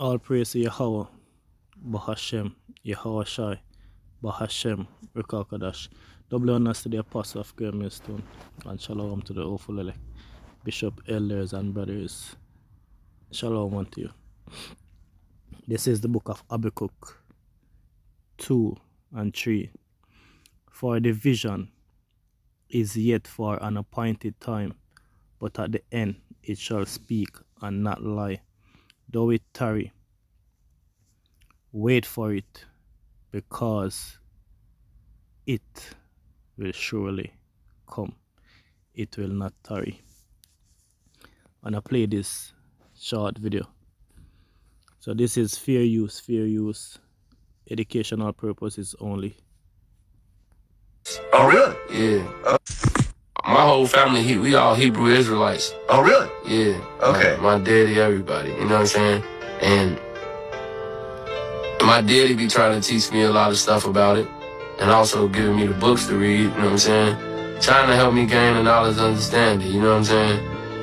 All praise to Yahweh, Bahashem, Yahweh Shai, Bahashem, Rekakadash. Double honors to the apostle of Great Millstone, and shalom to the awful elect, bishop, elders, and brothers. Shalom unto you. This is the book of Habakkuk 2 and 3. For the vision is yet for an appointed time, but at the end it shall speak and not lie. Though it tarry, wait for it, because it will surely come. It will not tarry. And I play this short video. So this is fair use, educational purposes only. Oh, really? Yeah. My whole family, we all Hebrew Israelites. Oh, really? Yeah. Okay. My daddy, everybody. You know what I'm saying? And my daddy be trying to teach me a lot of stuff about it, and also giving me the books to read. You know what I'm saying? Trying to help me gain the knowledge and understanding. You know what I'm saying?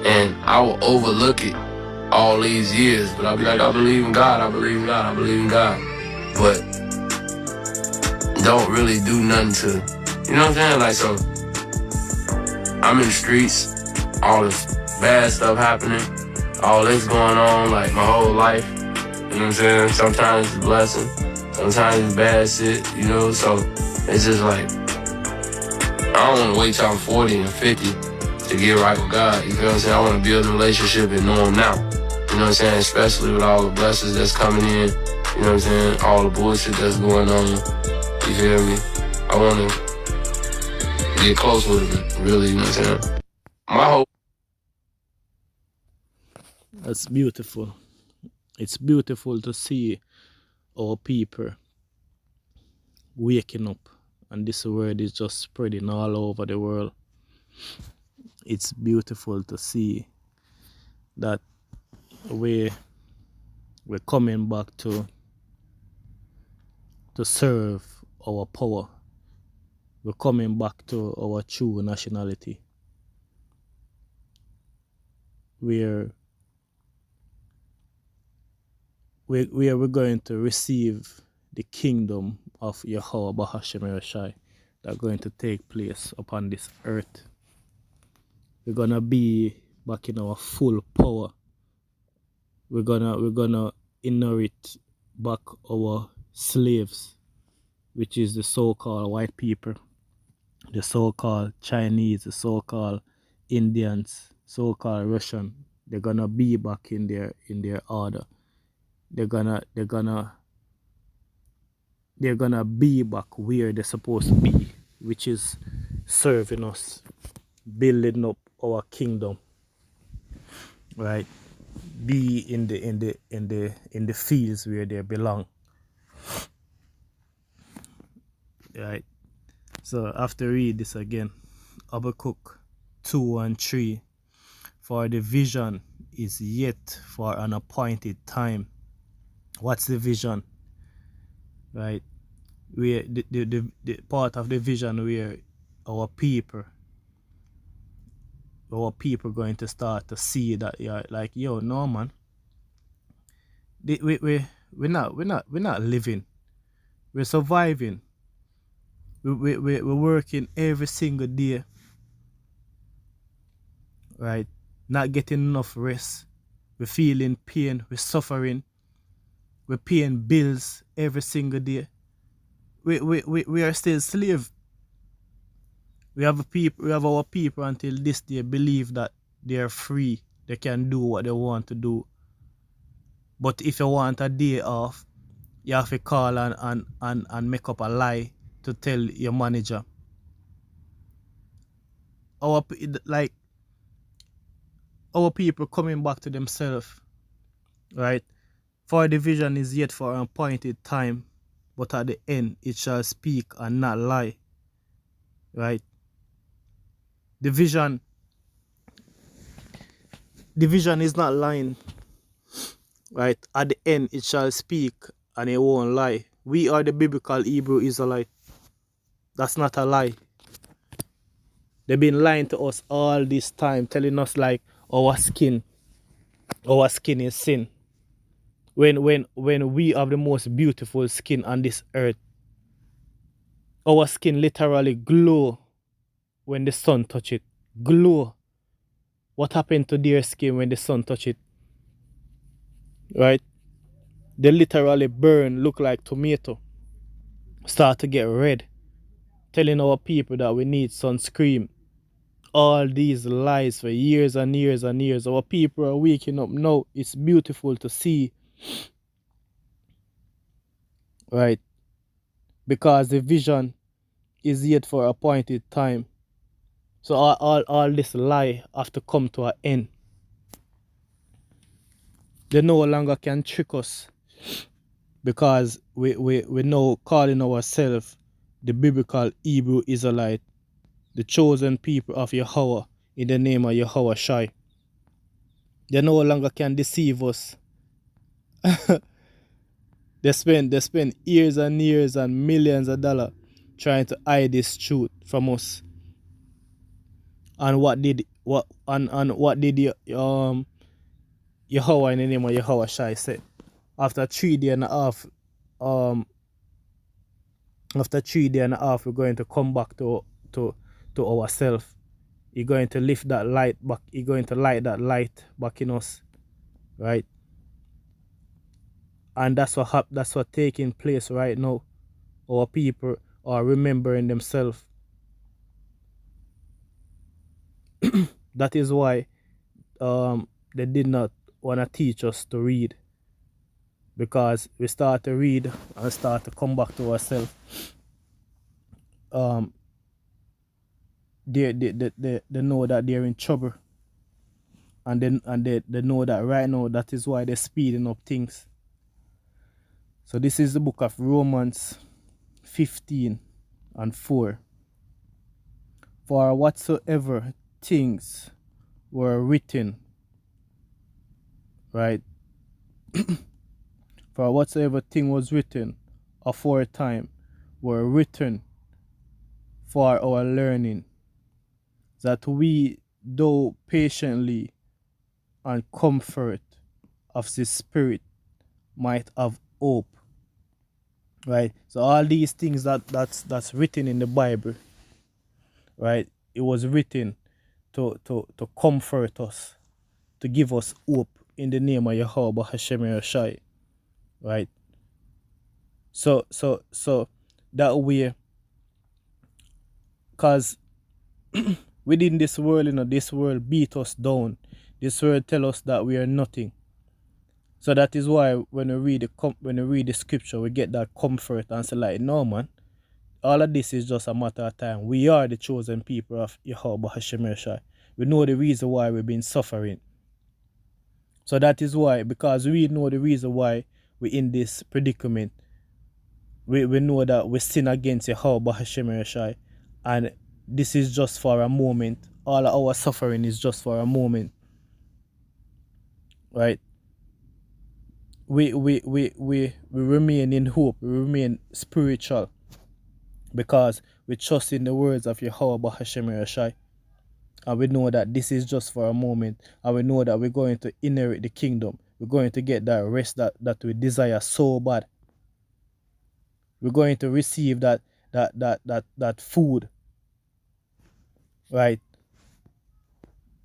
And I will overlook it all these years, but I'll be like, I believe in God. I believe in God. I believe in God. But don't really do nothing to, you know what I'm saying? Like, so I'm in the streets, all this bad stuff happening, all this going on, like my whole life. You know what I'm saying? Sometimes it's a blessing, sometimes it's bad shit, you know? So it's just like, I don't want to wait till I'm 40 and 50 to get right with God. You feel what I'm saying? I want to build a relationship and know Him now. You know what I'm saying? Especially with all the blessings that's coming in. You know what I'm saying? All the bullshit that's going on. You feel me? I want to get close with Him, really, you know what I'm saying? My whole... That's beautiful. It's beautiful to see our people waking up, and this word is just spreading all over the world. It's beautiful to see that we're coming back to serve our power. We're coming back to our true nationality. We're going to receive the kingdom of Yahweh Bahashem Ereshai that's going to take place upon this earth. We're gonna be back in our full power. We're gonna inherit back our slaves, which is the so-called white people, the so-called Chinese, the so-called Indians, so-called Russian. They're gonna be back in their order. They're gonna be back where they're supposed to be, which is serving us, building up our kingdom, right? Be in the fields where they belong, right? So I have to read this again. Habakkuk 2 and 3. For the vision is yet for an appointed time. What's the vision? Right? Where the part of the vision where our people going to start to see that, yeah, like, yo, no man, we're not living, we're surviving. We're working every single day, right? Not getting enough rest. We're feeling pain, we're suffering, we're paying bills every single day. We are still slaves. We have our people until this day believe that they are free, they can do what they want to do. But if you want a day off, you have to call and make up a lie to tell your manager. Our people coming back to themselves, right? For the vision is yet for an appointed time, but at the end it shall speak and not lie, right? The vision is not lying, right? At the end it shall speak and it won't lie. We are the biblical Hebrew Israelite. That's not a lie. They've been lying to us all this time, telling us like our skin is sin. when we have the most beautiful skin on this earth, our skin literally glow when the sun touch it. Glow. What happened to their skin when the sun touch it? Right? They literally burn, look like tomato. Start to get red. Telling our people that we need sunscreen. All these lies for years and years and years. Our people are waking up now. It's beautiful to see. Right? Because the vision is yet for a appointed time. So all this lie have to come to an end. They no longer can trick us because we now calling ourselves the biblical Hebrew Israelite, the chosen people of Yahweh in the name of Yahweh Shai. They no longer can deceive us. They spend years and years and millions of dollars trying to hide this truth from us. And what did Yahweh in the name of Yahweh Shai said? After 3 days and a half, after 3 days and a half, we're going to come back to ourselves. You're going to lift that light back. You're going to light that light back in us, right? And that's what taking place right now. Our people are remembering themselves. That is why they did not want to teach us to read, because we start to read and start to come back to ourselves. They know that they're in trouble, and they know that right now. That is why they're speeding up things. So this is the book of Romans 15:4. For whatsoever things were written, right? For whatsoever thing was written aforetime were written for our learning, that we, though patiently and comfort of the Spirit, might have hope. Right? So all these things that's written in the Bible, right? It was written to comfort us, to give us hope in the name of Yahweh Hashem Yashai. Right? So that way, because within this world, this world beat us down. This world tell us that we are nothing. So that is why when we read the scripture, we get that comfort and say like, no man, all of this is just a matter of time. We are the chosen people of Yahweh Hashem Yashai. We know the reason why we've been suffering. So that is why, because we know the reason why we're in this predicament. We know that we sin against Yahweh Hashem Yashai, and this is just for a moment. All of our suffering is just for a moment. Right? We remain in hope, we remain spiritual, because we trust in the words of Yahweh Hashem Yashai. And we know that this is just for a moment, and we know that we're going to inherit the kingdom. We're going to get that rest that we desire so bad. We're going to receive that food, right?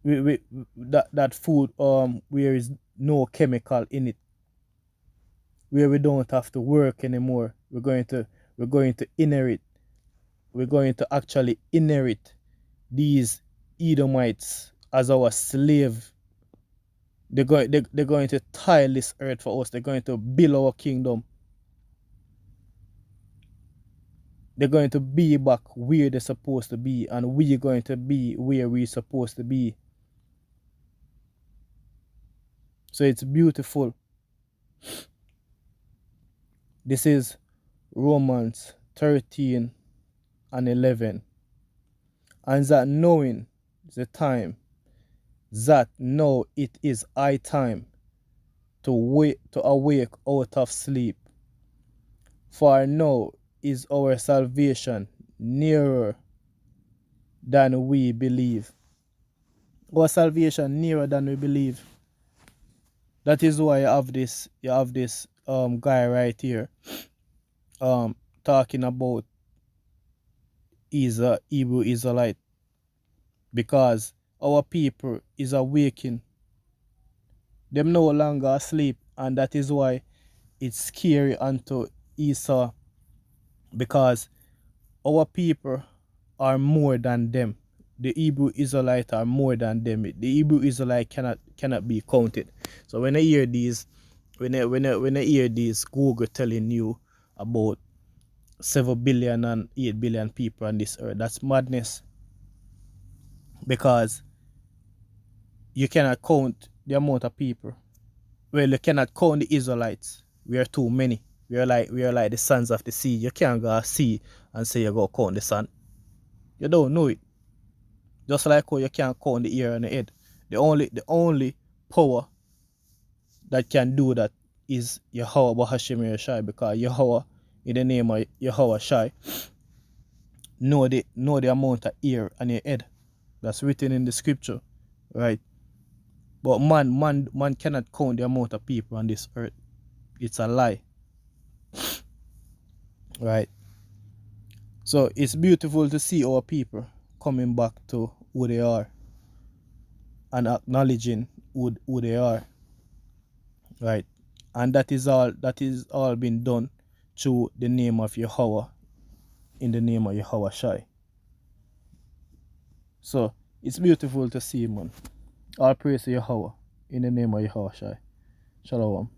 That food where is no chemical in it, where we don't have to work anymore. We're going to inherit. We're going to actually inherit these Edomites as our slave. They're going to tile this earth for us. They're going to build our kingdom. They're going to be back where they're supposed to be, and we're going to be where we're supposed to be. So it's beautiful. This is Romans 13:11. And that knowing the time, that now it is high time to awake out of sleep. For now is our salvation nearer than we believe. Our salvation nearer than we believe. That is why you have this guy right here talking about he's a Hebrew Israelite, because our people is awaking. Them no longer asleep, and that is why it's scary unto Esau, because our people are more than them. The Hebrew Israelites are more than them. The Hebrew Israelite cannot be counted. So when I hear these, when I hear these Google telling you about 7 billion and 8 billion people on this earth, that's madness, because you cannot count the amount of people. Well, you cannot count the Israelites. We are too many. We are like the sons of the sea. You can't go see and say you go count the sun. You don't know it. Just like how you can't count the ear and the head. The only power that can do that is Yahweh Bahashim Yeshai, because Yahweh, in the name of Yahweh Shai, know the amount of ear and your head. That's written in the scripture, right? But man cannot count the amount of people on this earth. It's a lie, right? So it's beautiful to see our people coming back to who they are and acknowledging who they are, right? And that is all been done through the name of Yahweh, in the name of Yahweh Shai. So it's beautiful to see, man. All praise to Yahweh in the name of Yahweh Shai. Shalom.